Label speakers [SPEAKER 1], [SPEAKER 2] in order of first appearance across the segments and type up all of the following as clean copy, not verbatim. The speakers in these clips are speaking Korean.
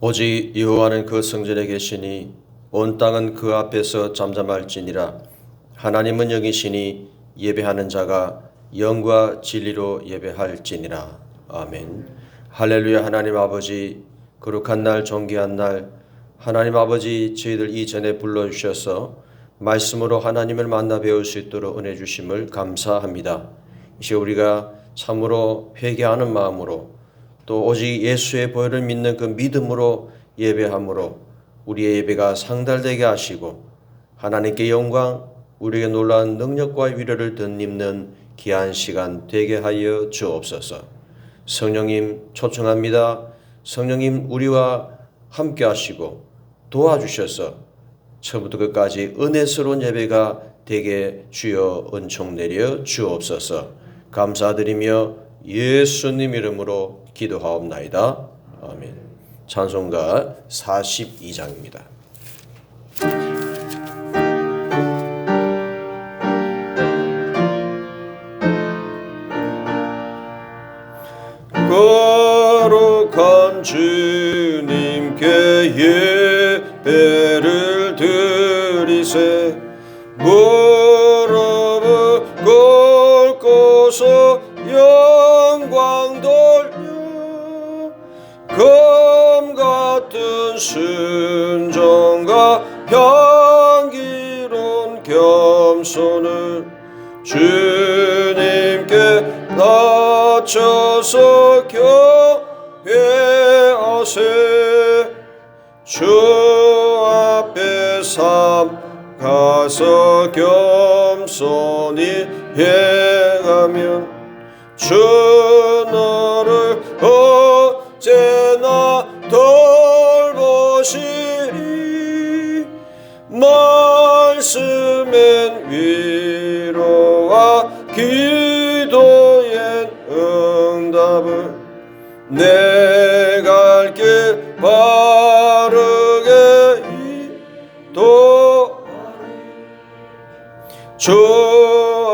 [SPEAKER 1] 오직 여호와는 그 성전에 계시니 온 땅은 그 앞에서 잠잠할지니라. 하나님은 영이시니 예배하는 자가 영과 진리로 예배할지니라. 아멘. 할렐루야. 하나님 아버지, 거룩한 날, 존귀한 날, 하나님 아버지, 저희들 이전에 불러주셔서 말씀으로 하나님을 만나 배울 수 있도록 은혜 주심을 감사합니다. 이제 우리가 참으로 회개하는 마음으로 또 오직 예수의 보혈을 믿는 그 믿음으로 예배함으로 우리의 예배가 상달되게 하시고 하나님께 영광, 우리에게 놀라운 능력과 위로를 덧입는 귀한 시간 되게 하여 주옵소서. 성령님 초청합니다. 성령님 우리와 함께 하시고 도와주셔서 처음부터 끝까지 은혜스러운 예배가 되게 주여 은총 내려 주옵소서. 감사드리며 예수님 이름으로 기도하옵나이다. 아멘. 찬송가 42장입니다. 거룩한 주님께 예배를 드리세. 무릎을 꿇고서 영광 돌려 검 같은 순종과 향기로운 겸손을 주님께 낮춰서 경배하세. 주 앞에 삼가서 겸손히 행하면 주 너를 언제나 돌보시리. 말씀엔 위로와 기도엔 응답을 내 갈 길 바르게 인도하리. 주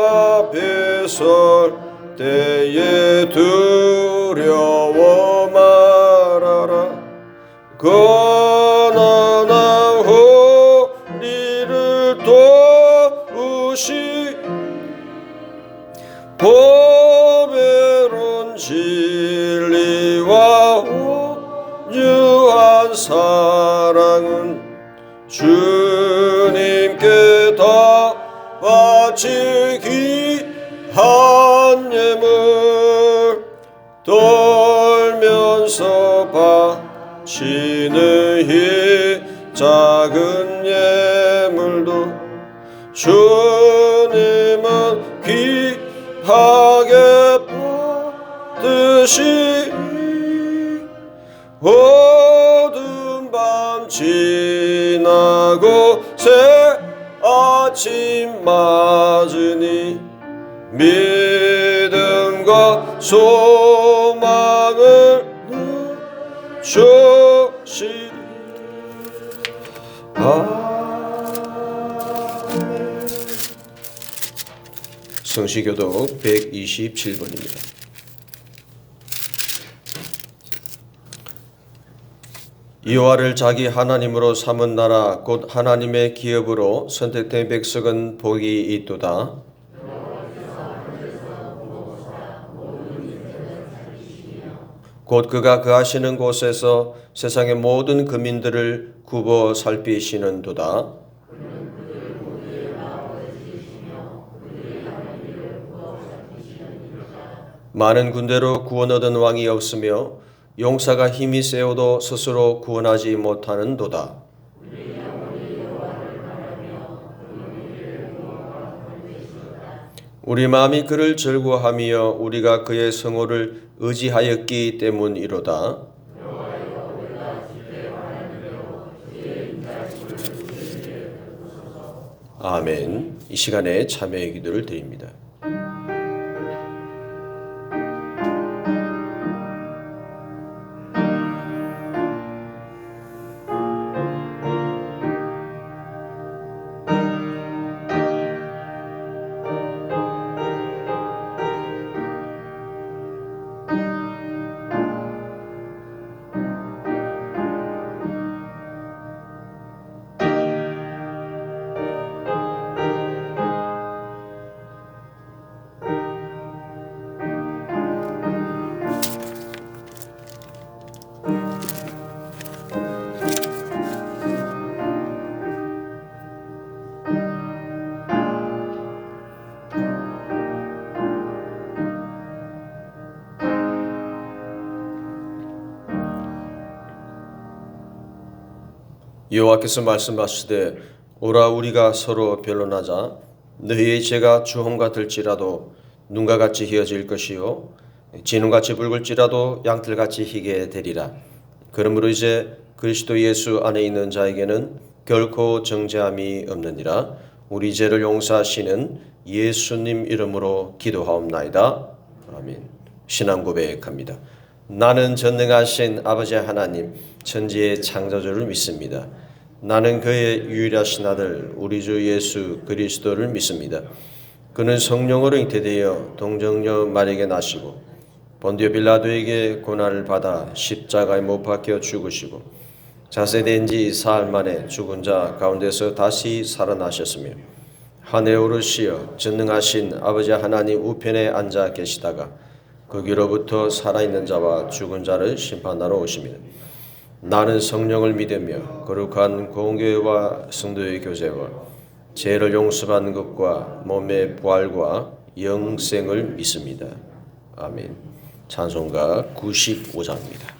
[SPEAKER 1] 앞에 설 때에 두려워 말아라. 가난한 허리를 도우시 보배로운 진리와 온유한 사랑은 주님께 다 바치기 한 예물 돌면서 바치는 이 작은 예물도 주님은 귀하게 받으시. 어두운 밤 지나고 새 아침 맞으니 믿음과 소망을 주시리. 성시교독 127번입니다. 여호와를 자기 하나님으로 삼은 나라 곧 하나님의 기업으로 선택된 백성은 복이 있도다. 곧 그가 거하시는 곳에서 세상의 모든 거민들을 굽어 살피시는도다. 많은 군대로 구원 얻은 왕이 없으며 용사가 힘이 세어도 스스로 구원하지 못하는도다. 우리 마음이 그를 즐거워하며 우리가 그의 성호를 의지하였기 때문이로다. 아멘. 이 시간에 참여의 기도를 드립니다. 여호와께서 말씀하시되 오라 우리가 서로 변론하자. 너희의 죄가 주홍 같을지라도 눈과 같이 희어질 것이요 진홍같이 붉을지라도 양털같이 희게 되리라. 그러므로 이제 그리스도 예수 안에 있는 자에게는 결코 정죄함이 없느니라. 우리 죄를 용서하시는 예수님 이름으로 기도하옵나이다. 아멘. 신앙 고백합니다. 나는 전능하신 아버지 하나님 천지의 창조주를 믿습니다. 나는 그의 유일하신 아들 우리 주 예수 그리스도를 믿습니다. 그는 성령으로 잉태되어 동정녀 마리아에게 나시고 본디오 빌라도에게 고난을 받아 십자가에 못 박혀 죽으시고 자세된 지 사흘 만에 죽은 자 가운데서 다시 살아나셨으며 하늘에 오르시어 전능하신 아버지 하나님 우편에 앉아 계시다가 거기로부터 살아있는 자와 죽은 자를 심판하러 오십니다. 나는 성령을 믿으며 거룩한 공교회와 성도의 교제와 죄를 용서받는 것과 몸의 부활과 영생을 믿습니다. 아멘. 찬송가 95장입니다.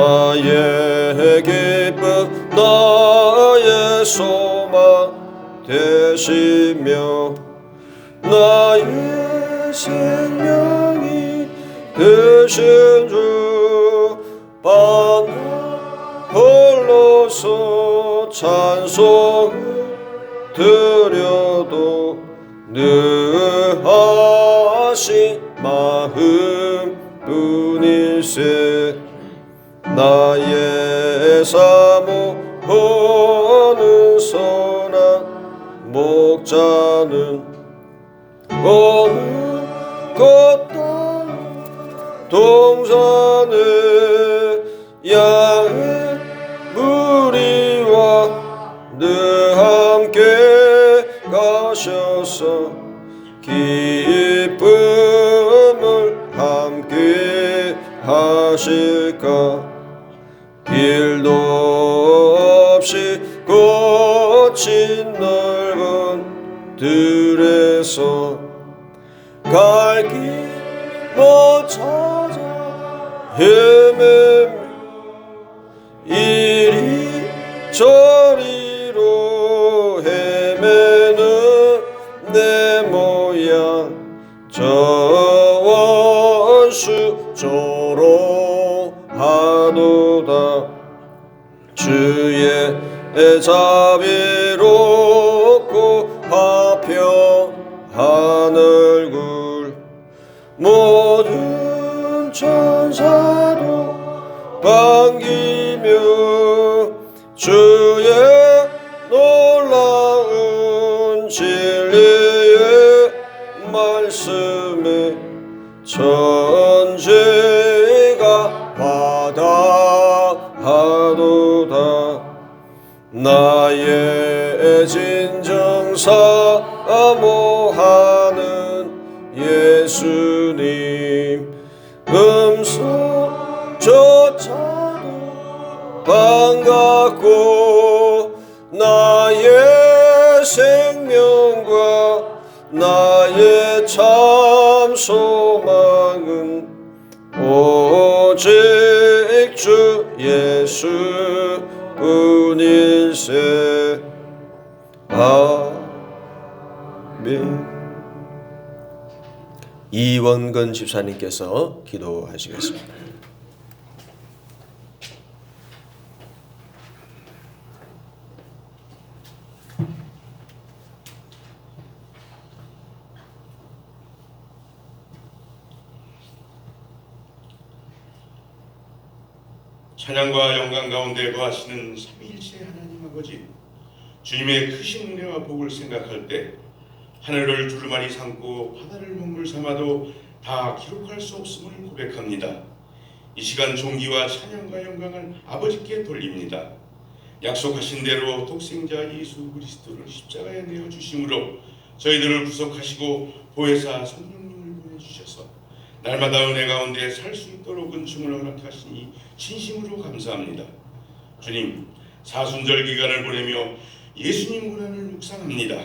[SPEAKER 1] 나의 기쁨 나의 소망 되시며 나의 생명이 되신 주 반나 홀로서 찬송을 드려도 능하신 마음 뿐일세. 나의 사모하는 선한 목자는 어느 것도 동산에 양의 무리와 늘 함께 가셔서 기쁨을 함께 하실까. 길도 없이 거친 넓은 들에서 갈 길 못 찾아 헤매며 이리저리로 헤매는 내 모양 저 원수 조롱하도다. 주의 자비롭고 화평한 얼굴 모든 천사도 반기며 주의 놀라운 진리의 말씀에 천재가 받아하도다. 나의 진정 사모하는 예수님 음성조차도 반갑고 나의 생명과 나의 참 소망은 오직 주 예수 뿐일세. 아멘. 이원근 집사님께서 기도하시겠습니다.
[SPEAKER 2] 찬양과 영광 가운데 거하시는 삼위일체 하나님 아버지, 주님의 크신 은혜와 복을 생각할 때 하늘을 두루마리 삼고 바다를 먹물 삼아도 다 기록할 수 없음을 고백합니다. 이 시간 존귀와 찬양과 영광을 아버지께 돌립니다. 약속하신 대로 독생자 예수 그리스도를 십자가에 내어주심으로 저희들을 구속하시고 보혜사 성령님을 보내주셔서 날마다 은혜 가운데 살 수 있도록 은총을 허락하시니 진심으로 감사합니다. 주님, 사순절 기간을 보내며 예수님 고난을 묵상합니다.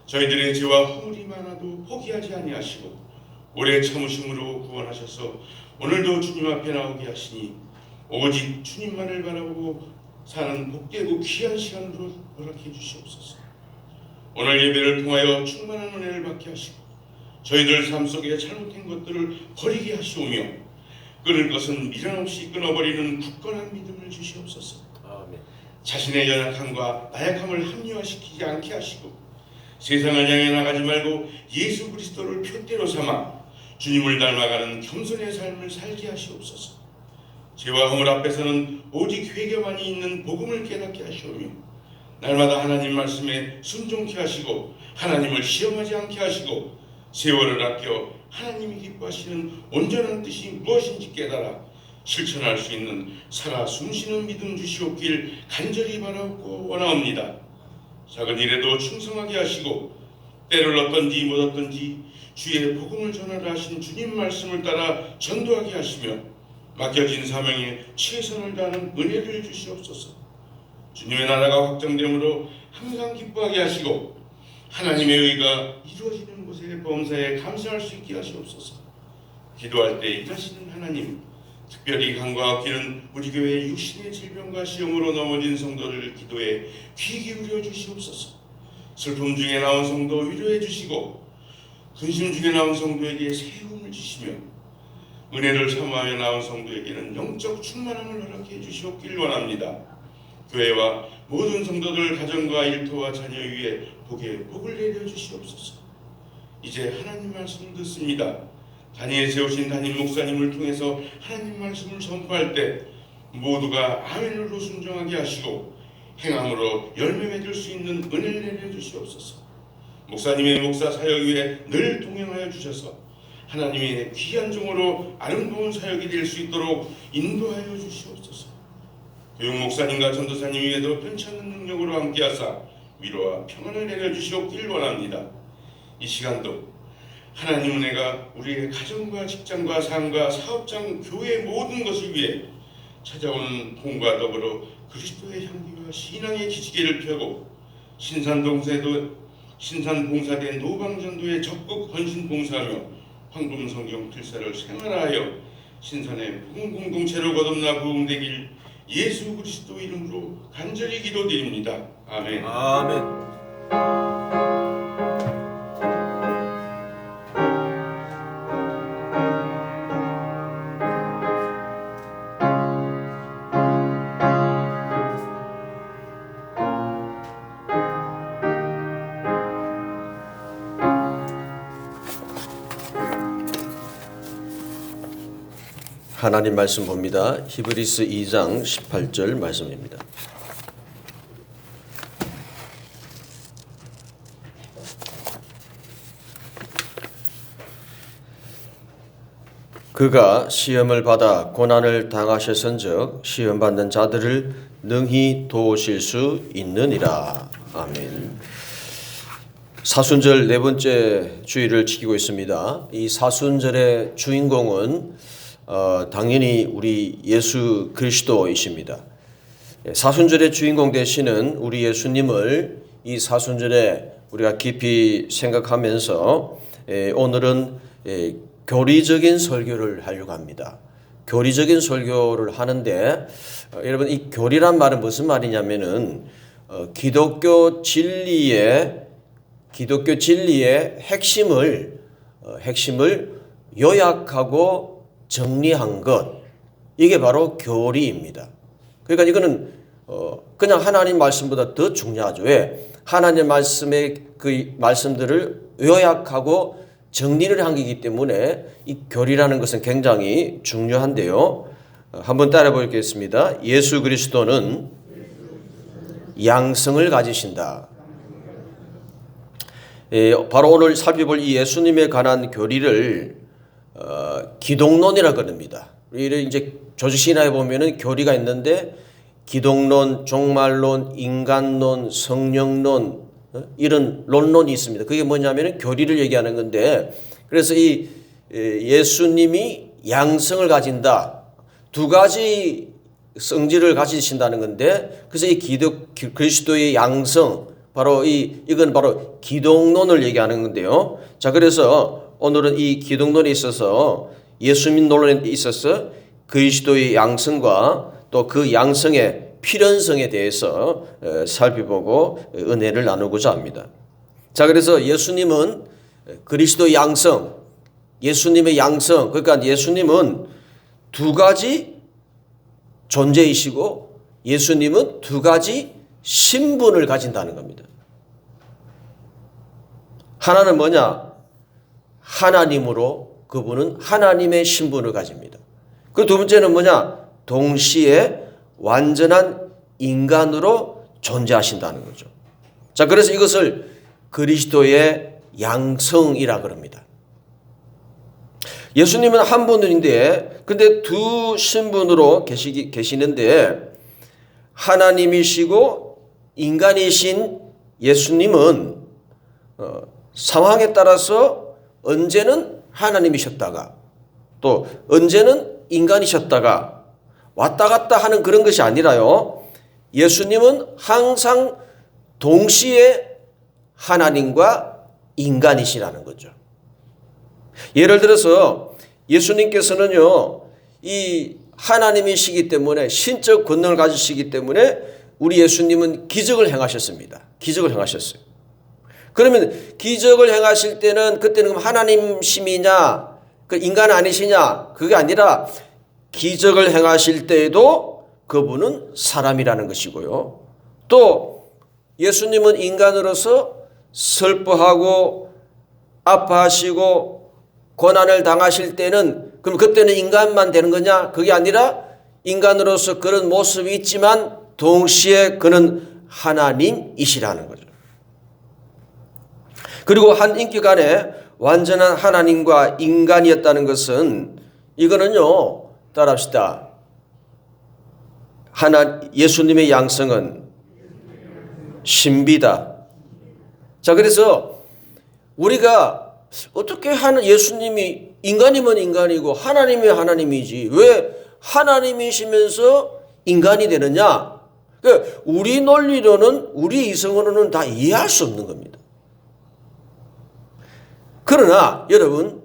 [SPEAKER 2] 저희들의 죄와 허물이 많아도 포기하지 아니하시고 오래 참으심으로 구원하셔서 오늘도 주님 앞에 나오게 하시니 오직 주님만을 바라보고 사는 복되고 귀한 시간으로 허락해 주시옵소서. 오늘 예배를 통하여 충만한 은혜를 받게 하시고 저희들 삶 속에 잘못된 것들을 버리게 하시오며 끊을 것은 미련 없이 끊어버리는 굳건한 믿음을 주시옵소서.
[SPEAKER 1] 아멘.
[SPEAKER 2] 자신의 연약함과 나약함을 합리화시키지 않게 하시고 세상을 향해 나가지 말고 예수 그리스도를 표대로 삼아 주님을 닮아가는 겸손의 삶을 살게 하시옵소서. 죄와 허물 앞에서는 오직 회개만이 있는 복음을 깨닫게 하시오며 날마다 하나님 말씀에 순종케 하시고 하나님을 시험하지 않게 하시고 세월을 아껴 하나님이 기뻐하시는 온전한 뜻이 무엇인지 깨달아 실천할 수 있는 살아 숨쉬는 믿음 주시옵길 간절히 바라옵고 원하옵니다. 작은 일에도 충성하게 하시고 때를 얻든지 못 얻든지 주의 복음을 전하라 하신 주님 말씀을 따라 전도하게 하시며 맡겨진 사명에 최선을 다하는 은혜를 주시옵소서. 주님의 나라가 확정됨으로 항상 기뻐하게 하시고 하나님의 의가 이루어지는 곳에 범사에 감사할 수 있게 하시옵소서. 기도할 때 일하시는 하나님, 특별히 간과하기는 우리 교회 육신의 질병과 시험으로 넘어진 성도를 기도에 귀 기울여 주시옵소서. 슬픔 중에 나온 성도 위로해 주시고 근심 중에 나온 성도에게 세움을 주시며 은혜를 사모하며 나온 성도에게는 영적 충만함을 허락해 주시옵길 원합니다. 교회와 모든 성도들 가정과 일터와 자녀 위에 복에 복을 내려 주시옵소서. 이제 하나님 말씀을 듣습니다. 단위에 세우신 담임 목사님을 통해서 하나님 말씀을 선포할 때 모두가 아멘으로 순종하게 하시고 행함으로 열매 맺을 수 있는 은혜를 내려 주시옵소서. 목사님의 목사 사역 위에 늘 동행하여 주셔서 하나님의 귀한 종으로 아름다운 사역이 될 수 있도록 인도하여 주시옵소서. 교육 목사님과 전도사님 위에도 편찮은 능력으로 함께하사 위로와 평안을 내려주시옵길 원합니다. 이 시간도 하나님 은혜가 우리의 가정과 직장과 삶과 사업장, 교회 모든 것을 위해 찾아오는 봄과 더불어 그리스도의 향기와 신앙의 기지개를 펴고 신산봉사된 노방전도에 적극 헌신 봉사하며 황금성경 필사를 생활하여 신산의 복음공동체로 거듭나 부흥되길 예수 그리스도 이름으로 간절히 기도드립니다. 아멘.
[SPEAKER 1] 아멘. 하나님 말씀 봅니다. 히브리서 2장 18절 말씀입니다. 그가 시험을 받아 고난을 당하셨은즉 시험 받는 자들을 능히 도우실 수 있느니라. 아멘. 사순절 네 번째 주일을 지키고 있습니다. 이 사순절의 주인공은 당연히 우리 예수 그리스도이십니다. 사순절의 주인공 되시는 우리 예수님을 이 사순절에 우리가 깊이 생각하면서 오늘은 교리적인 설교를 하려고 합니다. 교리적인 설교를 하는데 여러분 이 교리란 말은 무슨 말이냐면은 기독교 진리의 핵심을 요약하고 정리한 것, 이게 바로 교리입니다. 그러니까 이거는 그냥 하나님 말씀보다 더 중요하죠. 왜? 하나님 말씀의 그 말씀들을 요약하고 정리를 한 거기 때문에 이 교리라는 것은 굉장히 중요한데요. 한번 따라 보겠습니다. 예수 그리스도는 양성을 가지신다. 바로 오늘 살펴볼 이 예수님에 관한 교리를 기독론이라 그럽니다. 우리 이제 조직신화에 보면은 교리가 있는데 기독론, 종말론, 인간론, 성령론 이런 론론이 있습니다. 그게 뭐냐면은 교리를 얘기하는 건데 그래서 이 예수님이 양성을 가진다. 두 가지 성질을 가지신다는 건데 그래서 이 그리스도의 양성 바로 이건 바로 기독론을 얘기하는 건데요. 자, 그래서 오늘은 이 기독론에 있어서 예수 믿론에 있어서 그리스도의 양성과 또 그 양성의 필연성에 대해서 살펴보고 은혜를 나누고자 합니다. 자, 그래서 예수님은 그리스도의 양성, 예수님의 양성, 그러니까 예수님은 두 가지 존재이시고 예수님은 두 가지 신분을 가진다는 겁니다. 하나는 뭐냐? 하나님으로 그분은 하나님의 신분을 가집니다. 그 두 번째는 뭐냐? 동시에 완전한 인간으로 존재하신다는 거죠. 자, 그래서 이것을 그리스도의 양성이라 그럽니다. 예수님은 한 분인데 근데 두 신분으로 계시는데 하나님이시고 인간이신 예수님은 상황에 따라서 언제는 하나님이셨다가 또 언제는 인간이셨다가 왔다 갔다 하는 그런 것이 아니라요. 예수님은 항상 동시에 하나님과 인간이시라는 거죠. 예를 들어서 예수님께서는요, 이 하나님이시기 때문에 신적 권능을 가지시기 때문에 우리 예수님은 기적을 행하셨습니다. 기적을 행하셨어요. 그러면 기적을 행하실 때는 그때는 하나님심이냐, 그 인간 아니시냐, 그게 아니라 기적을 행하실 때에도 그분은 사람이라는 것이고요. 또 예수님은 인간으로서 슬퍼하고 아파하시고 고난을 당하실 때는 그럼 그때는 인간만 되는 거냐? 그게 아니라 인간으로서 그런 모습이 있지만 동시에 그는 하나님이시라는 거죠. 그리고 한 인격간에 완전한 하나님과 인간이었다는 것은 이거는요. 따라합시다. 예수님의 양성은 신비다. 자, 그래서 우리가 어떻게 예수님이 인간이면 인간이고 하나님이면 하나님이지 왜 하나님이시면서 인간이 되느냐? 그러니까 우리 논리로는 우리 이성으로는 다 이해할 수 없는 겁니다. 그러나 여러분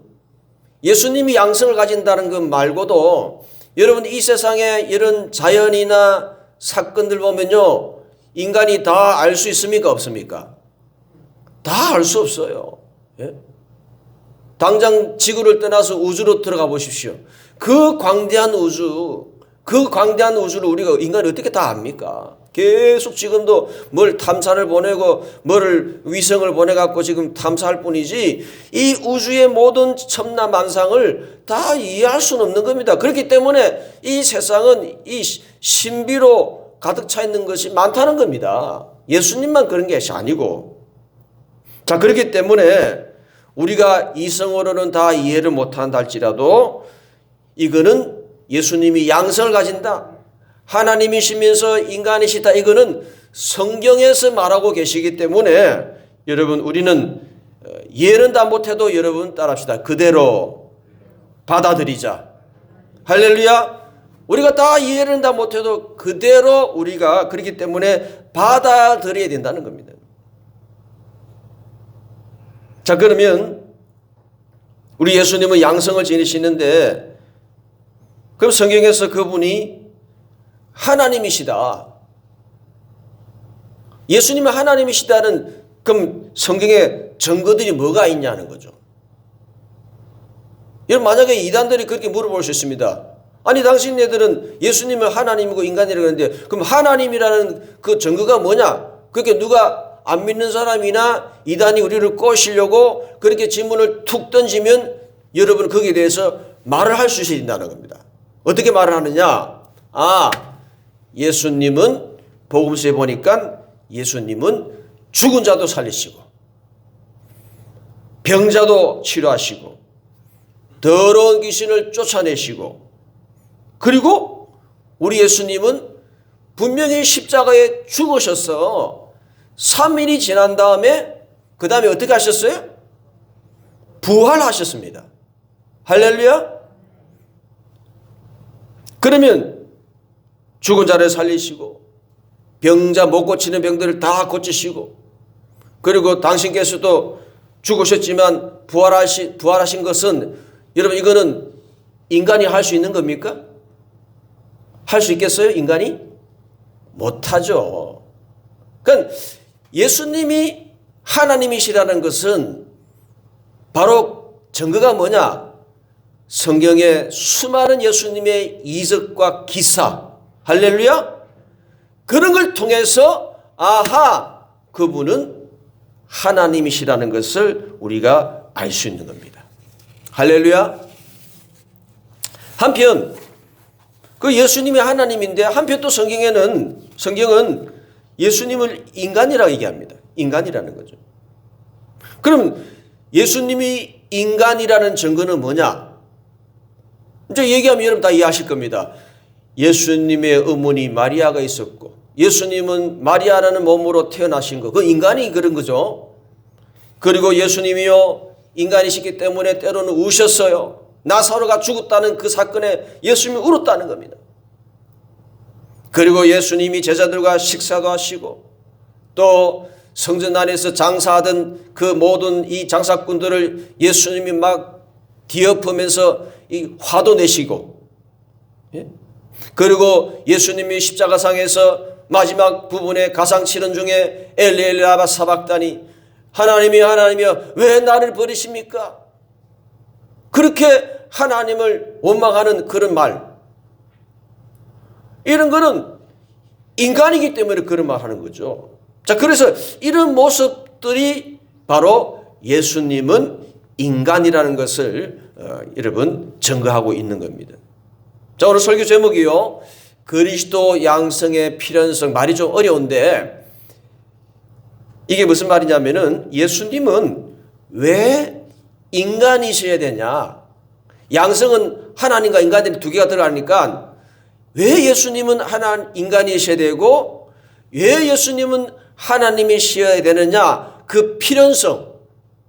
[SPEAKER 1] 예수님이 양성을 가진다는 것 말고도 여러분 이 세상에 이런 자연이나 사건들 보면요. 인간이 다 알 수 있습니까? 없습니까? 다 알 수 없어요. 예? 당장 지구를 떠나서 우주로 들어가 보십시오. 그 광대한 우주를 우리가 인간이 어떻게 다 압니까? 계속 지금도 뭘 탐사를 보내고 뭐를 위성을 보내갖고 지금 탐사할 뿐이지 이 우주의 모든 첨나만상을 다 이해할 수는 없는 겁니다. 그렇기 때문에 이 세상은 이 신비로 가득 차 있는 것이 많다는 겁니다. 예수님만 그런 게 아니고. 자, 그렇기 때문에 우리가 이성으로는 다 이해를 못한다 할지라도 이거는 예수님이 양성을 가진다. 하나님이시면서 인간이시다. 이거는 성경에서 말하고 계시기 때문에 여러분 우리는 이해는 다 못해도 여러분 따라합시다. 그대로 받아들이자. 할렐루야. 우리가 다 이해는 다 못해도 그대로 우리가 그렇기 때문에 받아들여야 된다는 겁니다. 자, 그러면 우리 예수님은 양성을 지니시는데 그럼 성경에서 그분이 하나님이시다. 예수님은 하나님이시다는 그럼 성경에 증거들이 뭐가 있냐는 거죠. 여러분 만약에 이단들이 그렇게 물어볼 수 있습니다. 아니 당신네들은 예수님은 하나님이고 인간이라고 하는데 그럼 하나님이라는 그 증거가 뭐냐? 그렇게 누가 안 믿는 사람이나 이단이 우리를 꼬시려고 그렇게 질문을 툭 던지면 여러분 거기에 대해서 말을 할 수 있어야 된다는 겁니다. 어떻게 말을 하느냐? 예수님은 복음서에 보니까 예수님은 죽은 자도 살리시고 병자도 치료하시고 더러운 귀신을 쫓아내시고 그리고 우리 예수님은 분명히 십자가에 죽으셔서 3일이 지난 다음에 그 다음에 어떻게 하셨어요? 부활하셨습니다. 할렐루야. 그러면 죽은 자를 살리시고 병자 못 고치는 병들을 다 고치시고 그리고 당신께서도 죽으셨지만 부활하신 것은 여러분 이거는 인간이 할 수 있는 겁니까? 할 수 있겠어요? 인간이? 못하죠. 그러니까 예수님이 하나님이시라는 것은 바로 증거가 뭐냐? 성경의 수많은 예수님의 이적과 기사, 할렐루야? 그런 걸 통해서 아하, 그분은 하나님이시라는 것을 우리가 알 수 있는 겁니다. 할렐루야? 한편 그 예수님이 하나님인데 한편 또 성경은 예수님을 인간이라고 얘기합니다. 인간이라는 거죠. 그럼 예수님이 인간이라는 증거는 뭐냐? 이제 얘기하면 여러분 다 이해하실 겁니다. 예수님의 어머니 마리아가 있었고 예수님은 마리아라는 몸으로 태어나신 거. 그 인간이 그런 거죠. 그리고 예수님이요 인간이시기 때문에 때로는 우셨어요. 나사로가 죽었다는 그 사건에 예수님이 울었다는 겁니다. 그리고 예수님이 제자들과 식사도 하시고 또 성전 안에서 장사하던 그 모든 이 장사꾼들을 예수님이 막 뒤엎으면서 이 화도 내시고, 예? 그리고 예수님이 십자가상에서 마지막 부분에 가상 치른 중에 엘리 라마 사박다니 하나님이여 왜 나를 버리십니까? 그렇게 하나님을 원망하는 그런 말, 이런 거는 인간이기 때문에 그런 말 하는 거죠. 자, 그래서 이런 모습들이 바로 예수님은 인간이라는 것을 여러분 증거하고 있는 겁니다. 자, 오늘 설교 제목이요, 그리스도 양성의 필연성. 말이 좀 어려운데 이게 무슨 말이냐면은 예수님은 왜 인간이셔야 되냐? 양성은 하나님과 인간들이 두 개가 들어가니까 왜 예수님은 인간이셔야 되고 왜 예수님은 하나님이셔야 되느냐? 그 필연성.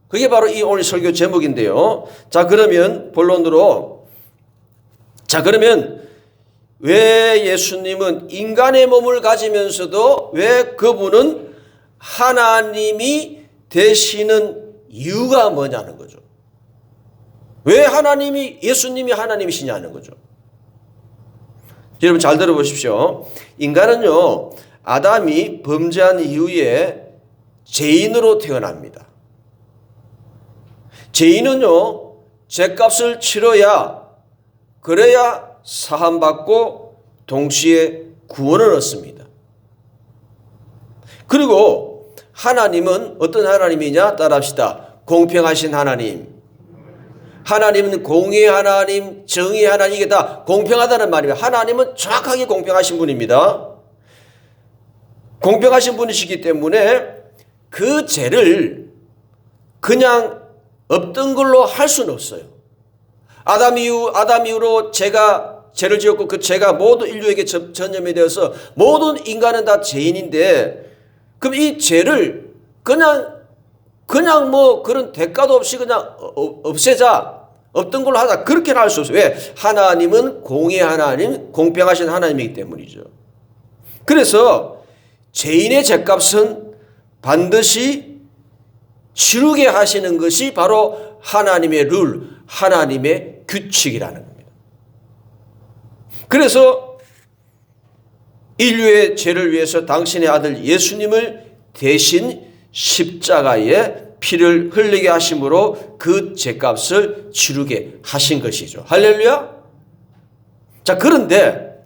[SPEAKER 1] 그게 바로 이 오늘 설교 제목인데요. 자, 그러면 본론으로. 자, 그러면 왜 예수님은 인간의 몸을 가지면서도 왜 그분은 하나님이 되시는 이유가 뭐냐는 거죠. 왜 예수님이 하나님이시냐는 거죠. 여러분 잘 들어보십시오. 인간은요, 아담이 범죄한 이후에 죄인으로 태어납니다. 죄인은요, 죄값을 그래야 사함받고 동시에 구원을 얻습니다. 그리고 하나님은 어떤 하나님이냐? 따라합시다. 공평하신 하나님. 하나님은 공의의 하나님, 정의의 하나님, 이게 다 공평하다는 말입니다. 하나님은 정확하게 공평하신 분입니다. 공평하신 분이시기 때문에 그 죄를 그냥 없던 걸로 할 수는 없어요. 아담 이후로 죄를 지었고 그 죄가 모든 인류에게 전염이 되어서 모든 인간은 다 죄인인데, 그럼 이 죄를 그냥 뭐 그런 대가도 없이 그냥 없애자, 없던 걸로 하자, 그렇게는 할 수 없어요. 왜? 하나님은 공의의 하나님, 공평하신 하나님이기 때문이죠. 그래서 죄인의 죄값은 반드시 치르게 하시는 것이 바로 하나님의 룰, 하나님의 규칙이라는 겁니다. 그래서 인류의 죄를 위해서 당신의 아들 예수님을 대신 십자가에 피를 흘리게 하심으로 그 죄값을 치르게 하신 것이죠. 할렐루야. 자, 그런데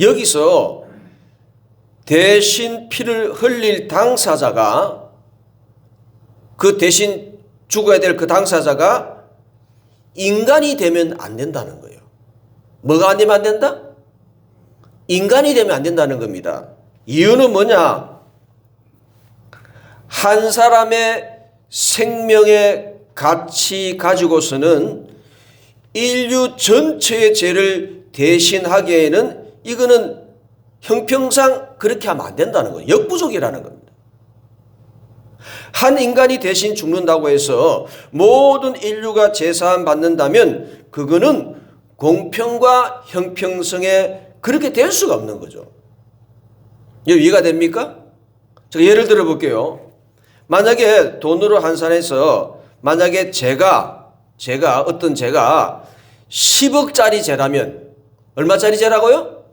[SPEAKER 1] 여기서 대신 피를 흘릴 당사자가, 그 대신 죽어야 될 그 당사자가 인간이 되면 안 된다는 거예요. 뭐가 안 되면 안 된다? 인간이 되면 안 된다는 겁니다. 이유는 뭐냐? 한 사람의 생명의 가치 가지고서는 인류 전체의 죄를 대신하기에는 이거는 형평상 그렇게 하면 안 된다는 거예요. 역부족이라는 겁니다. 한 인간이 대신 죽는다고 해서 모든 인류가 제사함 받는다면 그거는 공평과 형평성에 그렇게 될 수가 없는 거죠. 이해가 됩니까? 제가 예를 들어 볼게요. 만약에 돈으로 환산해서 만약에 제가 10억짜리 죄라면 얼마짜리 죄라고요?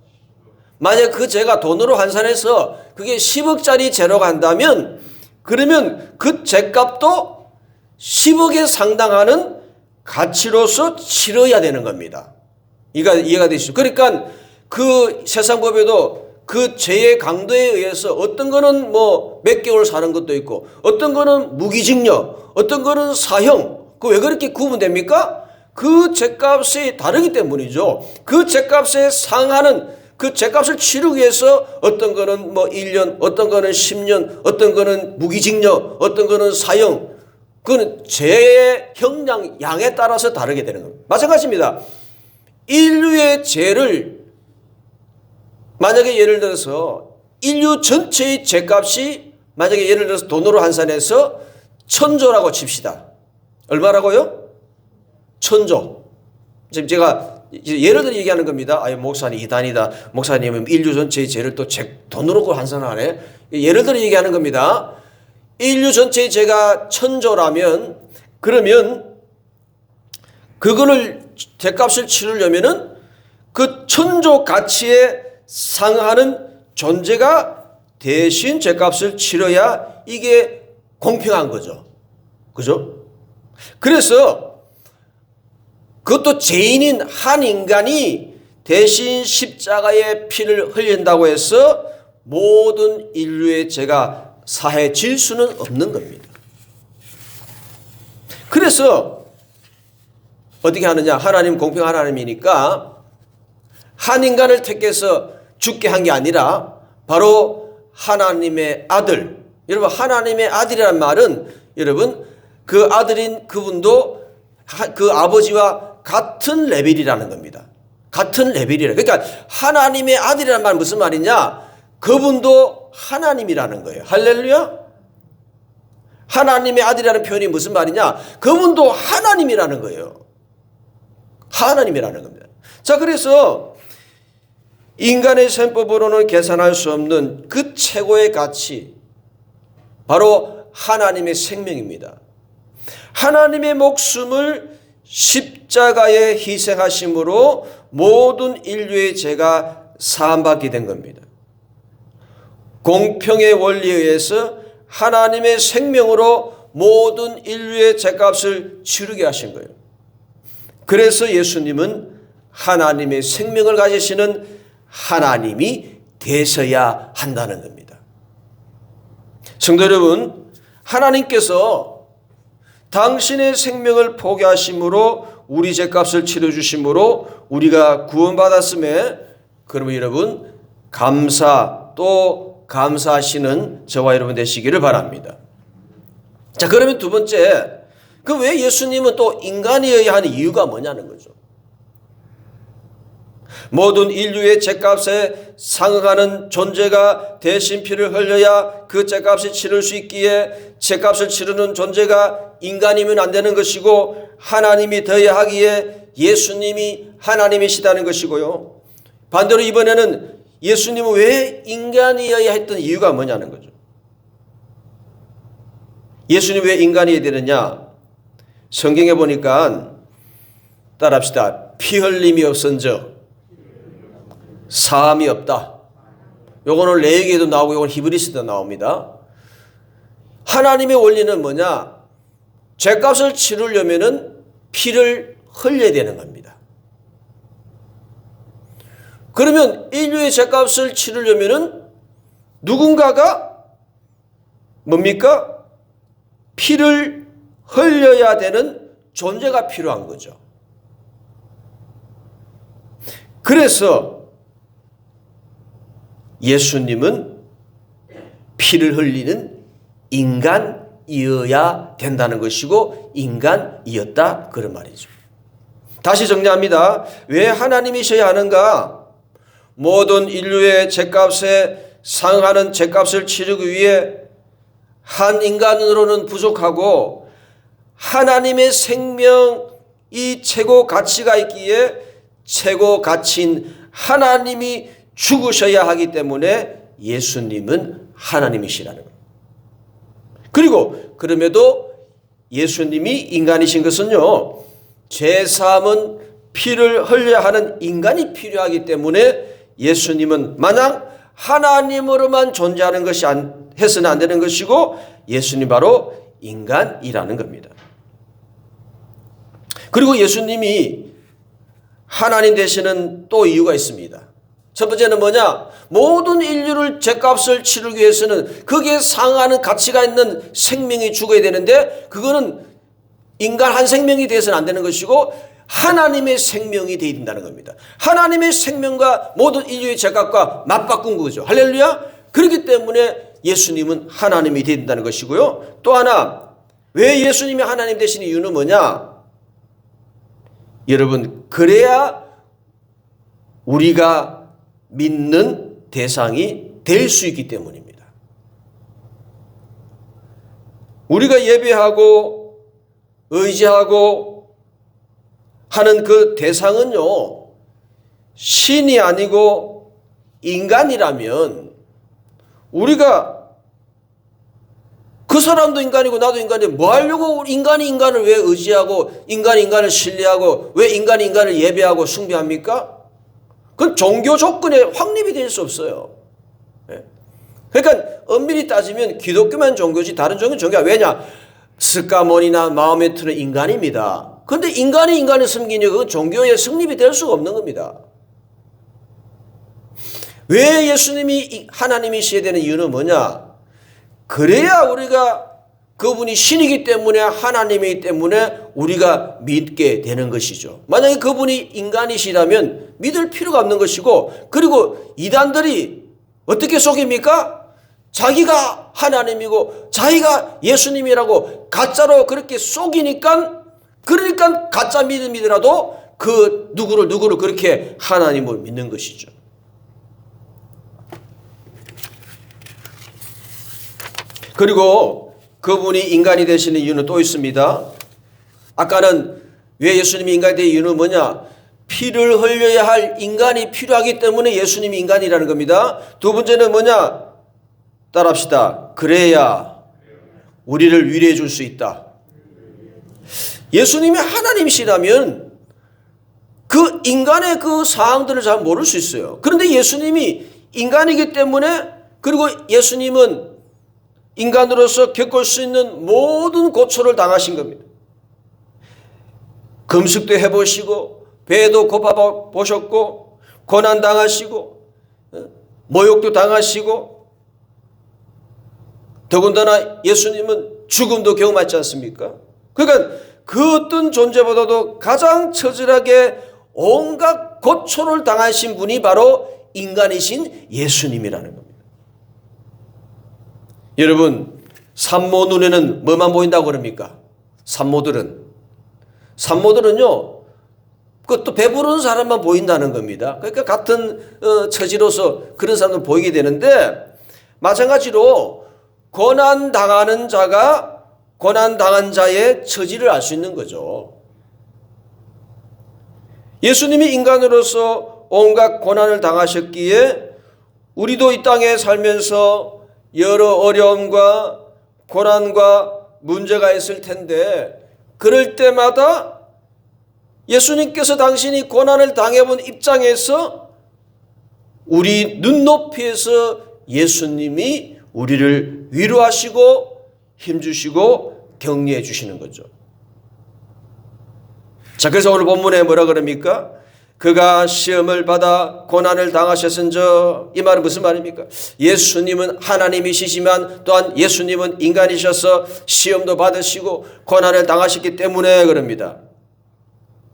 [SPEAKER 1] 만약 그 죄가 돈으로 환산해서 그게 10억짜리 죄로 간다면 그러면 그 죄값도 10억에 상당하는 가치로서 치러야 되는 겁니다. 이해가 되시죠? 그러니까 그 세상 법에도 그 죄의 강도에 의해서 어떤 거는 뭐 몇 개월 사는 것도 있고 어떤 거는 무기징역, 어떤 거는 사형. 그 왜 그렇게 구분됩니까? 그 죄값이 다르기 때문이죠. 그 죄값에 상하는 그 죄값을 치르기 위해서 어떤 거는 뭐 1년, 어떤 거는 10년, 어떤 거는 무기징역, 어떤 거는 사형. 그건 죄의 형량, 양에 따라서 다르게 되는 겁니다. 마찬가지입니다. 인류의 죄를 만약에 예를 들어서 인류 전체의 죄값이 만약에 예를 들어서 돈으로 환산해서 1000조라고 칩시다. 얼마라고요? 1000조. 지금 제가 예를 들어 얘기하는 겁니다. 목사님 이단이다. 목사님은 인류 전체의 죄를 또 돈으로 환산하네. 예를 들어 얘기하는 겁니다. 인류 전체의 죄가 1000조라면 그러면 그거를 죄값을 치르려면은 그 1000조 가치에 상하는 존재가 대신 죄값을 치러야 이게 공평한 거죠. 그죠? 그래서 그것도 죄인인 한 인간이 대신 십자가의 피를 흘린다고 해서 모든 인류의 죄가 사해질 수는 없는 겁니다. 그래서 어떻게 하느냐? 하나님 공평한 하나님이니까 한 인간을 택해서 죽게 한 게 아니라 바로 하나님의 아들. 여러분 하나님의 아들이란 말은 여러분 그 아들인 그분도 그 아버지와 같은 레벨이라는 겁니다. 같은 레벨이라. 그러니까 하나님의 아들이란 말은 무슨 말이냐? 그분도 하나님이라는 거예요. 할렐루야. 하나님의 아들이라는 표현이 무슨 말이냐? 그분도 하나님이라는 거예요. 하나님이라는 겁니다. 자, 그래서 인간의 셈법으로는 계산할 수 없는 그 최고의 가치, 바로 하나님의 생명입니다. 하나님의 목숨을 십자가에 희생하심으로 모든 인류의 죄가 사함받게 된 겁니다. 공평의 원리에 의해서 하나님의 생명으로 모든 인류의 죄값을 치르게 하신 거예요. 그래서 예수님은 하나님의 생명을 가지시는 하나님이 되셔야 한다는 겁니다. 성도 여러분, 하나님께서 당신의 생명을 포기하심으로 우리 죄값을 치러주심으로 우리가 구원받았음에 그러면 여러분 또 감사하시는 저와 여러분 되시기를 바랍니다. 자, 그러면 두 번째, 그 왜 예수님은 또 인간이어야 하는 이유가 뭐냐는 거죠. 모든 인류의 죄값에 상응하는 존재가 대신 피를 흘려야 그 죄값이 치를 수 있기에 죄값을 치르는 존재가 인간이면 안 되는 것이고 하나님이 되어야 하기에 예수님이 하나님이시다는 것이고요. 반대로 이번에는 예수님은 왜 인간이어야 했던 이유가 뭐냐는 거죠. 예수님이 왜 인간이어야 되느냐? 성경에 보니까 따라합시다. 피 흘림이 없은즉 사함이 없다. 요거는 레위기에도 나오고 요건 히브리서도 나옵니다. 하나님의 원리는 뭐냐? 죄값을 치르려면은 피를 흘려야 되는 겁니다. 그러면 인류의 죄값을 치르려면은 누군가가 뭡니까? 피를 흘려야 되는 존재가 필요한 거죠. 그래서 예수님은 피를 흘리는 인간이어야 된다는 것이고 인간이었다 그런 말이죠. 다시 정리합니다. 왜 하나님이셔야 하는가? 모든 인류의 죄값에 상하는 죄값을 치르기 위해 한 인간으로는 부족하고 하나님의 생명이 최고 가치가 있기에 최고 가치인 하나님이 죽으셔야 하기 때문에 예수님은 하나님이시라는 거예요. 그리고 그럼에도 예수님이 인간이신 것은요, 제3은 피를 흘려야 하는 인간이 필요하기 때문에 예수님은 마냥 하나님으로만 존재하는 것이 해서는 안 되는 것이고, 예수님 바로 인간이라는 겁니다. 그리고 예수님이 하나님 되시는 또 이유가 있습니다. 첫 번째는 뭐냐? 모든 인류를 죄값을 치르기 위해서는 거기에 상하는 가치가 있는 생명이 죽어야 되는데, 그거는 인간 한 생명이 돼서는 안 되는 것이고 하나님의 생명이 되어야 된다는 겁니다. 하나님의 생명과 모든 인류의 죄값과 맞바꾼 거죠. 할렐루야. 그렇기 때문에 예수님은 하나님이 되어야 된다는 것이고요. 또 하나, 왜 예수님이 하나님 되신 이유는 뭐냐? 여러분, 그래야 우리가 믿는 대상이 될 수 있기 때문입니다. 우리가 예배하고 의지하고 하는 그 대상은요, 신이 아니고 인간이라면 우리가 그 사람도 인간이고 나도 인간인데 뭐 하려고 인간이 인간을 왜 의지하고 인간이 인간을 신뢰하고 왜 인간이 인간을 예배하고 숭배합니까? 그건 종교 조건에 확립이 될 수 없어요. 그러니까 엄밀히 따지면 기독교만 종교지 다른 종교는 종교야. 왜냐? 스카몬이나 마호메트는 인간입니다. 그런데 인간이 인간을 섬기니 그건 종교의 성립이 될 수가 없는 겁니다. 왜 예수님이 하나님이셔야 되는 이유는 뭐냐? 그래야 우리가 그분이 신이기 때문에 하나님이기 때문에 우리가 믿게 되는 것이죠. 만약에 그분이 인간이시라면 믿을 필요가 없는 것이고, 그리고 이단들이 어떻게 속입니까? 자기가 하나님이고 자기가 예수님이라고 가짜로 그렇게 속이니까, 그러니까 가짜 믿음이더라도 그 누구를 그렇게 하나님을 믿는 것이죠. 그리고 그분이 인간이 되시는 이유는 또 있습니다. 아까는 왜 예수님이 인간이 된 이유는 뭐냐? 피를 흘려야 할 인간이 필요하기 때문에 예수님이 인간이라는 겁니다. 두 번째는 뭐냐? 따라합시다. 그래야 우리를 위로해 줄 수 있다. 예수님이 하나님이시라면 그 인간의 그 사항들을 잘 모를 수 있어요. 그런데 예수님이 인간이기 때문에, 그리고 예수님은 인간으로서 겪을 수 있는 모든 고초를 당하신 겁니다. 금식도 해보시고 배도 고파보셨고 고난 당하시고 모욕도 당하시고, 더군다나 예수님은 죽음도 경험하지 않습니까? 그러니까 그 어떤 존재보다도 가장 처절하게 온갖 고초를 당하신 분이 바로 인간이신 예수님이라는 겁니다. 여러분, 산모 눈에는 뭐만 보인다고 그럽니까? 산모들은요, 그것도 배부른 사람만 보인다는 겁니다. 그러니까 같은 처지로서 그런 사람은 보이게 되는데, 마찬가지로 고난당하는 자가 고난당한 자의 처지를 알 수 있는 거죠. 예수님이 인간으로서 온갖 고난을 당하셨기에 우리도 이 땅에 살면서 여러 어려움과 고난과 문제가 있을 텐데, 그럴 때마다 예수님께서 당신이 고난을 당해본 입장에서 우리 눈높이에서 예수님이 우리를 위로하시고 힘주시고 격려해 주시는 거죠. 자, 그래서 오늘 본문에 뭐라 그럽니까? 그가 시험을 받아 고난을 당하셨은저, 이 말은 무슨 말입니까? 예수님은 하나님이시지만 또한 예수님은 인간이셔서 시험도 받으시고 고난을 당하셨기 때문에 그럽니다.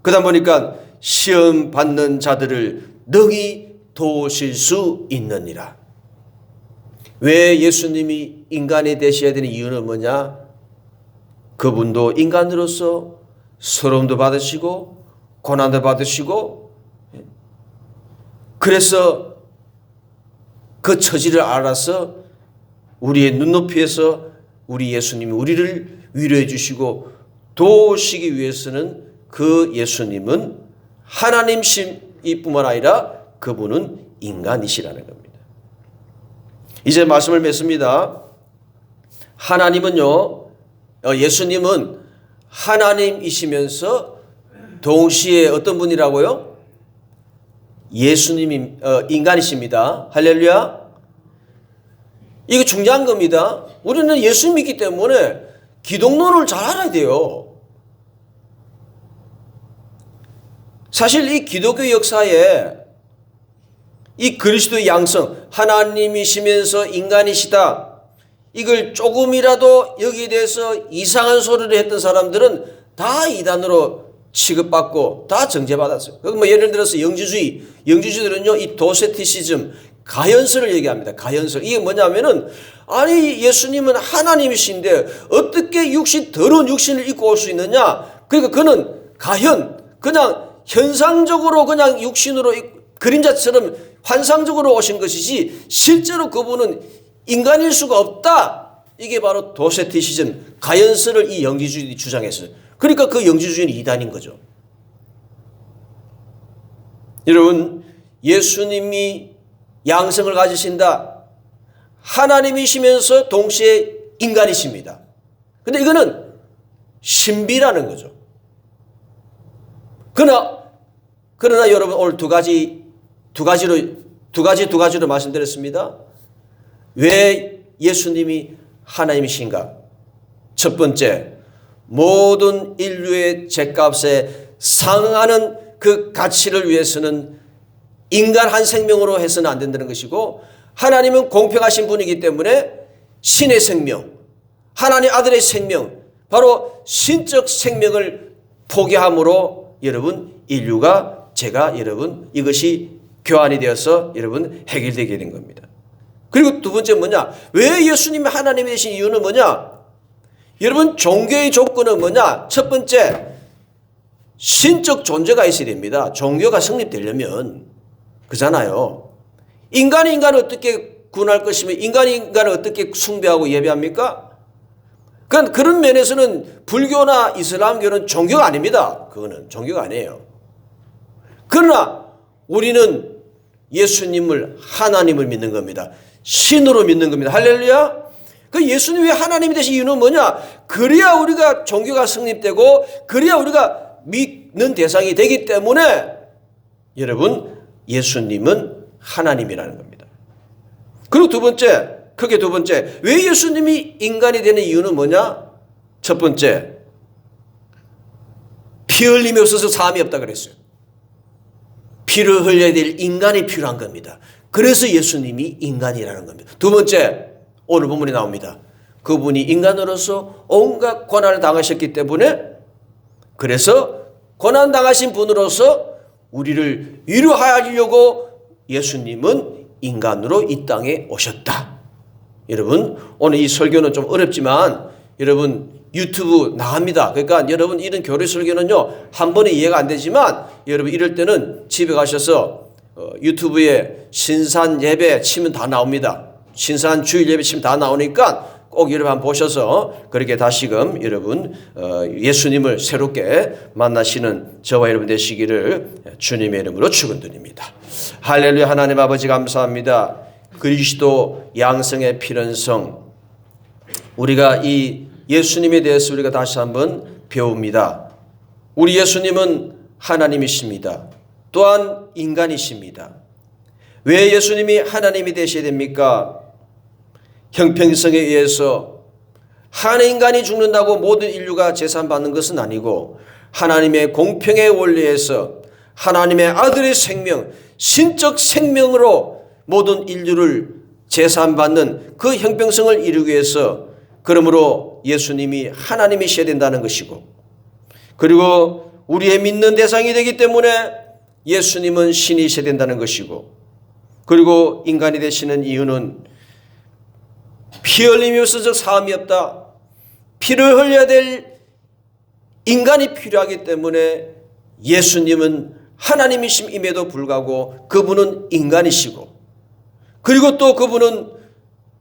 [SPEAKER 1] 그러다 보니까 시험 받는 자들을 능히 도우실 수 있느니라. 왜 예수님이 인간이 되셔야 되는 이유는 뭐냐? 그분도 인간으로서 서러움도 받으시고 고난도 받으시고, 그래서 그 처지를 알아서 우리의 눈높이에서 우리 예수님이 우리를 위로해 주시고 도우시기 위해서는 그 예수님은 하나님이실 뿐만 아니라 그분은 인간이시라는 겁니다. 이제 말씀을 맺습니다. 하나님은요, 예수님은 하나님이시면서 동시에 어떤 분이라고요? 예수님이 인간이십니다. 할렐루야. 이거 중요한 겁니다. 우리는 예수 믿기 때문에 기독론을 잘 알아야 돼요. 사실 이 기독교 역사에 이 그리스도의 양성, 하나님이시면서 인간이시다, 이걸 조금이라도 여기에 대해서 이상한 소리를 했던 사람들은 다 이단으로 취급받고 다 정죄받았어요. 뭐 예를 들어서 영지주의들은요, 이 도세티시즘, 가현설을 얘기합니다. 가현설. 이게 뭐냐면은, 아니, 예수님은 하나님이신데 어떻게 더러운 육신을 입고 올 수 있느냐? 그러니까 그는 그냥 현상적으로 그냥 육신으로 그림자처럼 환상적으로 오신 것이지 실제로 그분은 인간일 수가 없다. 이게 바로 도세티시즘, 가현설을 이 영지주의들이 주장했어요. 그러니까 그 영지주의는 이단인 거죠. 여러분, 예수님이 양성을 가지신다. 하나님이시면서 동시에 인간이십니다. 근데 이거는 신비라는 거죠. 그러나 여러분, 오늘 두 가지로 말씀드렸습니다. 왜 예수님이 하나님이신가? 첫 번째, 모든 인류의 죄값에 상응하는 그 가치를 위해서는 인간 한 생명으로 해서는 안 된다는 것이고, 하나님은 공평하신 분이기 때문에 신의 생명, 하나님 아들의 생명, 바로 신적 생명을 포기함으로 여러분, 인류가 여러분, 이것이 교환이 되어서 여러분 해결되게 된 겁니다. 그리고 두 번째 뭐냐? 왜 예수님이 하나님이 되신 이유는 뭐냐? 여러분, 종교의 조건은 뭐냐? 첫 번째, 신적 존재가 있어야 됩니다. 종교가 성립되려면. 그잖아요. 인간이 인간을 어떻게 구원할 것이며 인간이 인간을 어떻게 숭배하고 예배합니까? 그런 면에서는 불교나 이슬람교는 종교가 아닙니다. 그거는 종교가 아니에요. 그러나 우리는 예수님을, 하나님을 믿는 겁니다. 신으로 믿는 겁니다. 할렐루야. 그 예수님이 왜 하나님이 되신 이유는 뭐냐? 그래야 우리가 종교가 성립되고 그래야 우리가 믿는 대상이 되기 때문에 여러분, 예수님은 하나님이라는 겁니다. 그리고 크게 두 번째, 왜 예수님이 인간이 되는 이유는 뭐냐? 첫 번째, 피 흘림이 없어서 사함이 없다 그랬어요. 피를 흘려야 될 인간이 필요한 겁니다. 그래서 예수님이 인간이라는 겁니다. 두 번째, 오늘 본문에 나옵니다. 그분이 인간으로서 온갖 고난을 당하셨기 때문에, 그래서 고난 당하신 분으로서 우리를 위로하려고 예수님은 인간으로 이 땅에 오셨다. 여러분, 오늘 이 설교는 좀 어렵지만 여러분 유튜브 나갑니다. 그러니까 여러분, 이런 교리 설교는요, 한 번에 이해가 안 되지만 여러분, 이럴 때는 집에 가셔서 유튜브에 신산 예배 치면 다 나옵니다. 신산 주일 예배 치면 다 나오니까 꼭 여러분 한번 보셔서 그렇게 다시금 여러분 예수님을 새롭게 만나시는 저와 여러분 되시기를 주님의 이름으로 축원드립니다. 할렐루야. 하나님 아버지 감사합니다. 그리스도 양성의 필연성, 우리가 이 예수님에 대해서 우리가 다시 한번 배웁니다. 우리 예수님은 하나님이십니다. 또한 인간이십니다. 왜 예수님이 하나님이 되셔야 됩니까? 형평성에 의해서 한 인간이 죽는다고 모든 인류가 재산받는 것은 아니고, 하나님의 공평의 원리에서 하나님의 아들의 생명, 신적 생명으로 모든 인류를 재산받는 그 형평성을 이루기 위해서, 그러므로 예수님이 하나님이셔야 된다는 것이고, 그리고 우리의 믿는 대상이 되기 때문에 예수님은 신이셔야 된다는 것이고, 그리고 인간이 되시는 이유는 피 흘림이 없어서 사함이 없다. 피를 흘려야 될 인간이 필요하기 때문에 예수님은 하나님이심임에도 불구하고 그분은 인간이시고, 그리고 또 그분은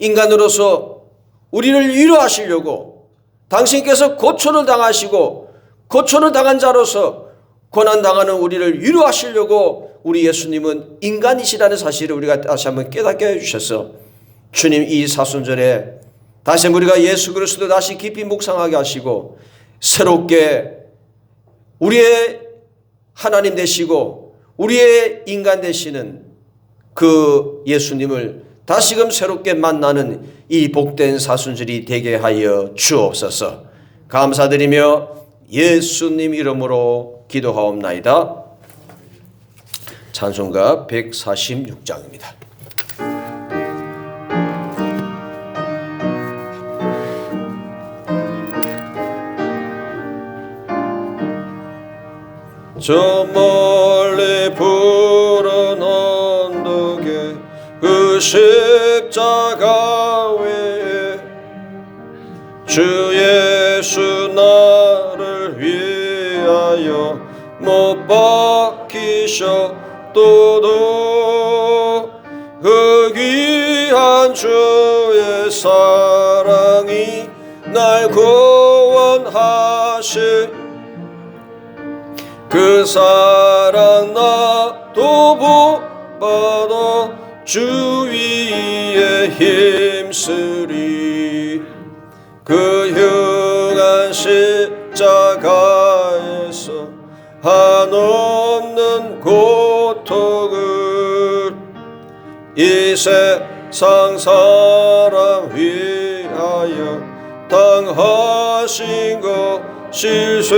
[SPEAKER 1] 인간으로서 우리를 위로하시려고 당신께서 고초를 당하시고 고초를 당한 자로서 고난당하는 우리를 위로하시려고 우리 예수님은 인간이시라는 사실을 우리가 다시 한번 깨닫게 해주셔서 주님, 이 사순절에 다시 우리가 예수 그리스도 다시 깊이 묵상하게 하시고 새롭게 우리의 하나님 되시고 우리의 인간 되시는 그 예수님을 다시금 새롭게 만나는 이 복된 사순절이 되게 하여 주옵소서. 감사드리며 예수님 이름으로 기도하옵나이다. 찬송가 146장입니다. 저 멀리 푸른 언덕에 그 십자가 위에 주 예수 나를 위하여 못 박히셨도다. 그 귀한 주의 사랑이 날 구원하시 그 사랑 나도 복받아 주 위에 힘쓰리. 그 흉한 십자가에서 한없는 고통을 이 세상 사람 위하여 당하신 것이세.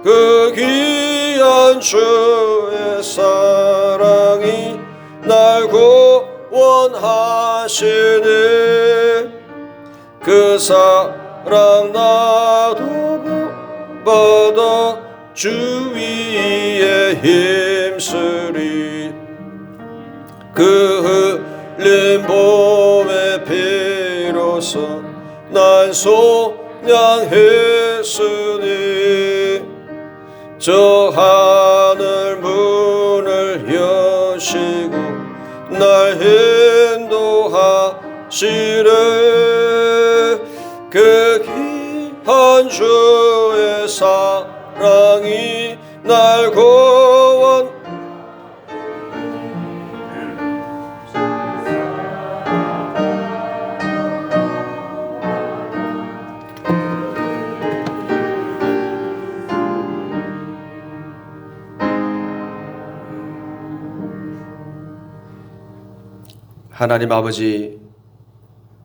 [SPEAKER 1] 그 귀한 주의 사랑이 날 구원하시네. 그 사랑 나도 받아 주 위에 힘쓰리. 그 흘린 봄의 피로써 난 속량했으니 저 하늘 문을 여시고 날 인도하시네. 그 귀한 주의 사랑이 날 구원 하나님 아버지,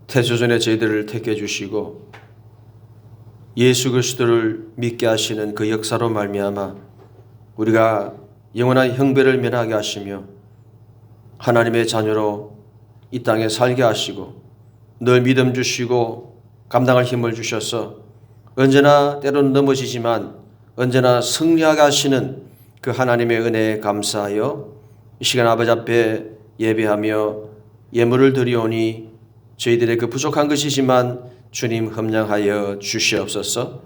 [SPEAKER 1] 태초전에 저희들을 택해 주시고 예수 그리스도를 믿게 하시는 그 역사로 말미암아 우리가 영원한 형배를 면하게 하시며 하나님의 자녀로 이 땅에 살게 하시고 늘 믿음 주시고 감당할 힘을 주셔서 언제나 때로는 넘어지지만 언제나 승리하게 하시는 그 하나님의 은혜에 감사하여 이 시간 아버지 앞에 예배하며 예물을 드리오니 저희들의 그 부족한 것이지만 주님 흠량하여 주시옵소서.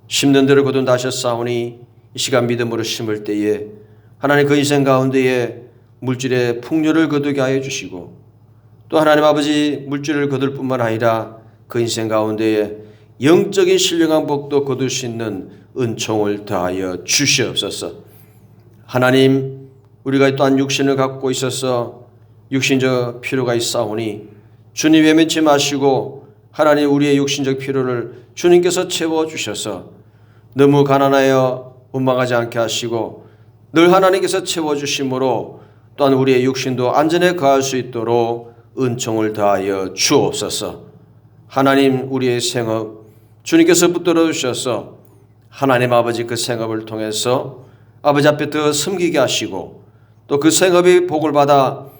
[SPEAKER 1] 심는 대로 거둔다하셨사오니 이 시간 믿음으로 심을 때에 하나님 그 인생 가운데에 물질의 풍요를 거두게 하여 주시고 또 하나님 아버지 물질을 거둘 뿐만 아니라 그 인생 가운데에 영적인 신령한 복도 거둘 수 있는 은총을 더하여 주시옵소서. 하나님, 우리가 또한 육신을 갖고 있어서 육신적 필요가 있사오니 주님 외면치 마시고 하나님 우리의 육신적 필요를 주님께서 채워주셔서 너무 가난하여 원망하지 않게 하시고 늘 하나님께서 채워주심으로 또한 우리의 육신도 안전에 거할 수 있도록 은총을 더하여 주옵소서. 하나님 우리의 생업 주님께서 붙들어 주셔서 하나님 아버지 그 생업을 통해서 아버지 앞에 더 섬기게 하시고 또 그 생업의 복을 받아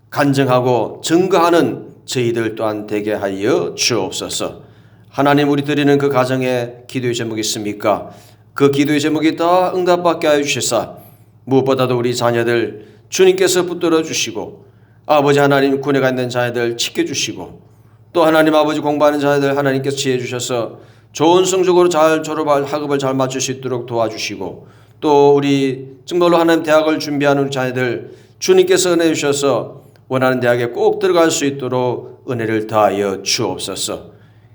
[SPEAKER 1] 간증하고 증거하는 저희들 또한 되게 하여 주옵소서. 하나님 우리 드리는 그 가정에 기도의 제목이 있습니까? 그 기도의 제목이 다 응답받게 하여 주시사 무엇보다도 우리 자녀들 주님께서 붙들어 주시고 아버지 하나님 군에가 있는 자녀들 지켜주시고 또 하나님 아버지 공부하는 자녀들 하나님께서 지혜 주셔서 좋은 성적으로 잘 졸업할 학업을 잘 맞출 수 있도록 도와주시고 또 우리 정말로 하나님 대학을 준비하는 우리 자녀들 주님께서 은혜 주셔서 원하는 대학에 꼭 들어갈 수 있도록 은혜를 더하여 주옵소서.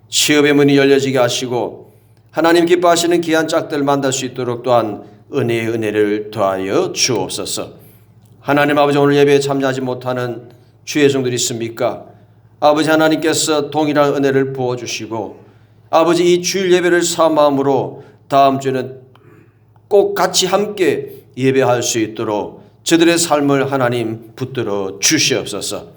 [SPEAKER 1] 취업의 문이 열려지게 하시고 하나님 기뻐하시는 귀한 짝들 만날 수 있도록 또한 은혜의 은혜를 더하여 주옵소서. 하나님 아버지 오늘 예배에 참여하지 못하는 주의 종들이 있습니까? 아버지 하나님께서 동일한 은혜를 부어주시고 아버지 이 주일 예배를 사모함으로 다음 주에는 꼭 같이 함께 예배할 수 있도록 저들의 삶을 하나님 붙들어 주시옵소서.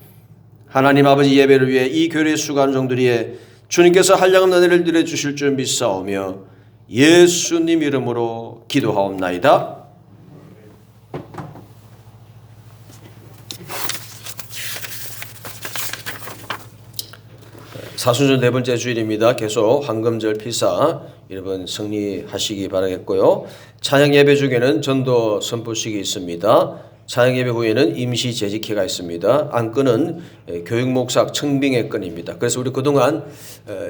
[SPEAKER 1] 하나님 아버지 예배를 위해 이 교회의 수고하는 종들이에 주님께서 한량없는 은혜를 내려주실 줄 믿사오며 예수님 이름으로 기도하옵나이다. 사순절 네 번째 주일입니다. 계속 황금절 피사 여러분 승리하시기 바라겠고요. 찬양 예배 중에는 전도 선포식이 있습니다. 찬양 예배 후에는 임시 재직회가 있습니다. 안건은 교육 목사 청빙의 건입니다. 그래서 우리 그동안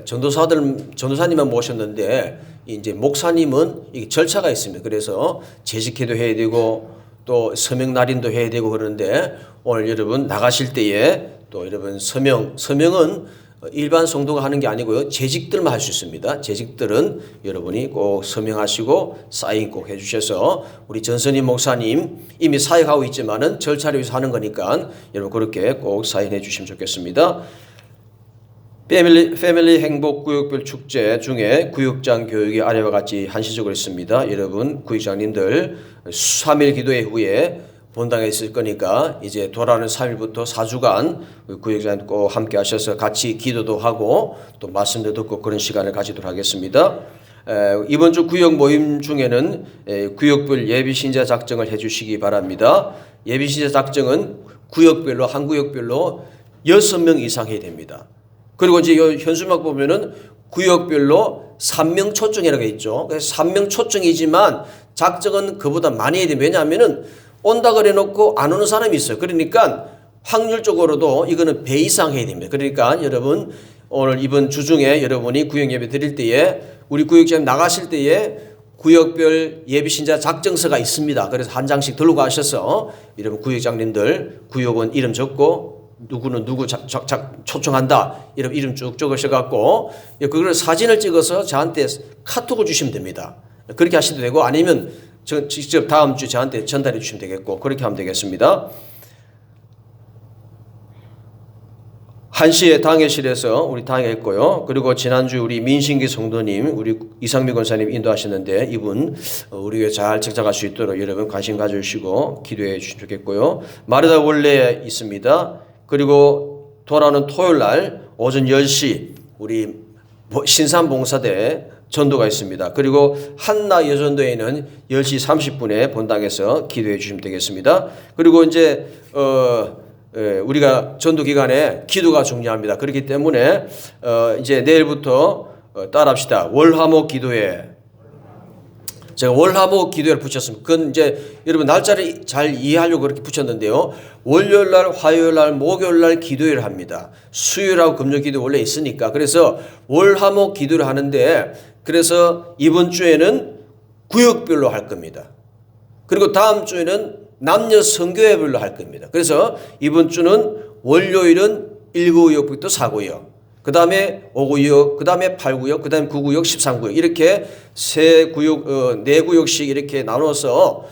[SPEAKER 1] 전도사님만 모셨는데 이제 목사님은 이게 절차가 있습니다. 그래서 재직회도 해야 되고 또 서명 날인도 해야 되고 그러는데 오늘 여러분 나가실 때에 또 여러분 서명은 일반 성도가 하는 게 아니고요. 재직들만 할 수 있습니다. 재직들은 여러분이 꼭 서명하시고 사인 꼭 해주셔서 우리 전선임 목사님 이미 사역하고 있지만은 절차를 위해서 하는 거니까 여러분 그렇게 꼭 사인해 주시면 좋겠습니다. 패밀리 행복 구역별 축제 중에 구역장 교육이 아래와 같이 한시적으로 있습니다. 여러분 구역장님들 3일 기도회 후에 본당에 있을 거니까 이제 돌아오는 3일부터 4주간 구역장 꼭 함께 하셔서 같이 기도도 하고 또 말씀도 듣고 그런 시간을 가지도록 하겠습니다. 이번 주 구역 모임 중에는 구역별 예비신자 작정을 해주시기 바랍니다. 예비신자 작정은 구역별로 한 구역별로 6명 이상 해야 됩니다. 그리고 이제 현수막 보면은 구역별로 3명 초청이라고 있죠. 그래서 3명 초청이지만 작정은 그보다 많이 해야 됩니다. 왜냐하면은 온다 그래 놓고 안 오는 사람이 있어요. 그러니까 확률적으로도 이거는 배 이상 해야 됩니다. 그러니까 여러분 오늘 이번 주 중에 여러분이 구역 예배 드릴 때에 우리 구역장 나가실 때에 구역별 예비신자 작정서가 있습니다. 그래서 한 장씩 들고 가셔서 여러분 구역장님들 구역원 이름 적고 누구는 누구 초청한다 이름 쭉 적으셔갖고 그걸 사진을 찍어서 저한테 카톡을 주시면 됩니다. 그렇게 하셔도 되고 아니면 직접 다음 주 저한테 전달해 주시면 되겠고 그렇게 하면 되겠습니다. 1시에 당회실에서 우리 당회했고요. 그리고 지난주 우리 민신기 성도님 우리 이상미 권사님 인도하셨는데 이분 우리 교회 잘 책장할 수 있도록 여러분 관심 가져주시고 기도해 주시면 좋겠고요. 마르다 원래 있습니다. 그리고 돌아오는 토요일 날 오전 10시 우리 신산봉사대 전도가 있습니다. 그리고 한나 여전도에는 10시 30분에 본당에서 기도해 주시면 되겠습니다. 그리고 이제 우리가 전도 기간에 기도가 중요합니다. 그렇기 때문에 이제 내일부터 따라합시다. 월화목 기도회. 제가 월화목 기도회를 붙였습니다. 그건 이제 여러분 날짜를 잘 이해하려고 그렇게 붙였는데요. 월요일 날, 화요일 날, 목요일 날 기도회를 합니다. 수요일하고 금요일 기도 원래 있으니까. 그래서 월화목 기도를 하는데 그래서 이번 주에는 구역별로 할 겁니다. 그리고 다음 주에는 남녀 선교회별로 할 겁니다. 그래서 이번 주는 월요일은 1구역부터 4구역, 그 다음에 5구역, 그 다음에 8구역, 그 다음에 9구역, 13구역 이렇게 세 구역, 네 구역씩 이렇게 나눠서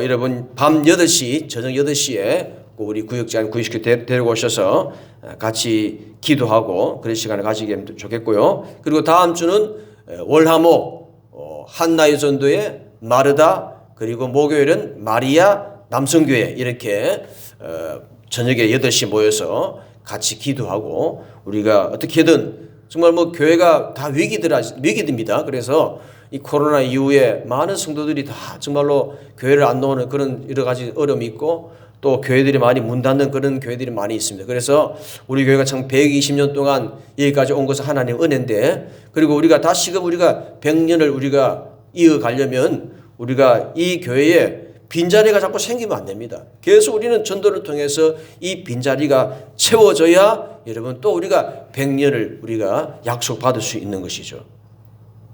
[SPEAKER 1] 여러분 밤 8시, 저녁 8시에 우리 구역장 구역식 데리고 오셔서 같이 기도하고 그런 시간을 가지게 좋겠고요. 그리고 다음 주는 월화목 한나의 전도회 마르다 그리고 목요일은 마리아 남성교회 이렇게 저녁에 8시 모여서 같이 기도하고 우리가 어떻게든 정말 뭐 교회가 다 위기입니다. 그래서 이 코로나 이후에 많은 성도들이 다 정말로 교회를 안 나오는 그런 여러 가지 어려움이 있고 또 교회들이 많이 문 닫는 그런 교회들이 많이 있습니다. 그래서 우리 교회가 참 120년 동안 여기까지 온 것은 하나님 은혜인데 그리고 우리가 다시금 우리가 100년을 우리가 이어가려면 우리가 이 교회에 빈자리가 자꾸 생기면 안 됩니다. 계속 우리는 전도를 통해서 이 빈자리가 채워져야 여러분 또 우리가 100년을 우리가 약속받을 수 있는 것이죠.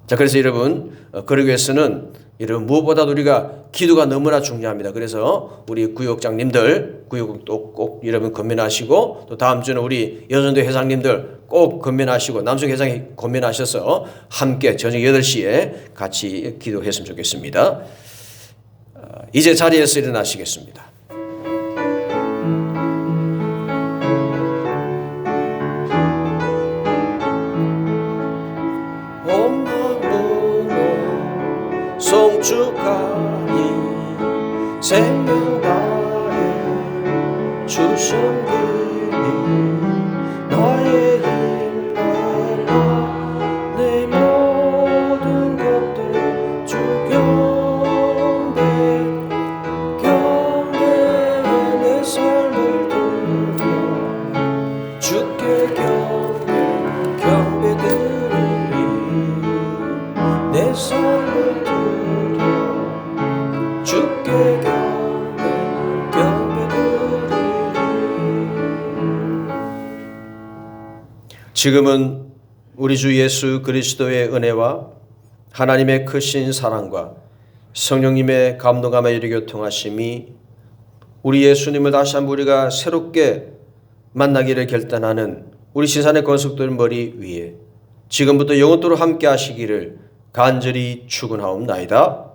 [SPEAKER 1] 자, 그래서 여러분 그러기 위해서는 여러분 무엇보다도 우리가 기도가 너무나 중요합니다. 그래서 우리 구역장님들 구역도 꼭 여러분 건면하시고 또 다음 주는 우리 여전도 회장님들 꼭 건면하시고 남성 회장이 건면하셔서 함께 저녁 8시에 같이 기도했으면 좋겠습니다. 이제 자리에서 일어나시겠습니다. 송축하니 생명 다해 주셨으니 나의 힘 말라 내 모든 것들 주 경배해 내 삶을 드려 주께 경배드리리 내 삶을 드려 주께 경배드리리. 지금은 우리 주 예수 그리스도의 은혜와 하나님의 크신 사랑과 성령님의 감동감에 이르 교통하심이 우리 예수님을 다시 한번 우리가 새롭게 만나기를 결단하는 우리 신산의 권속들 머리 위에 지금부터 영원토록 함께 하시기를 간절히 축원하옵나이다.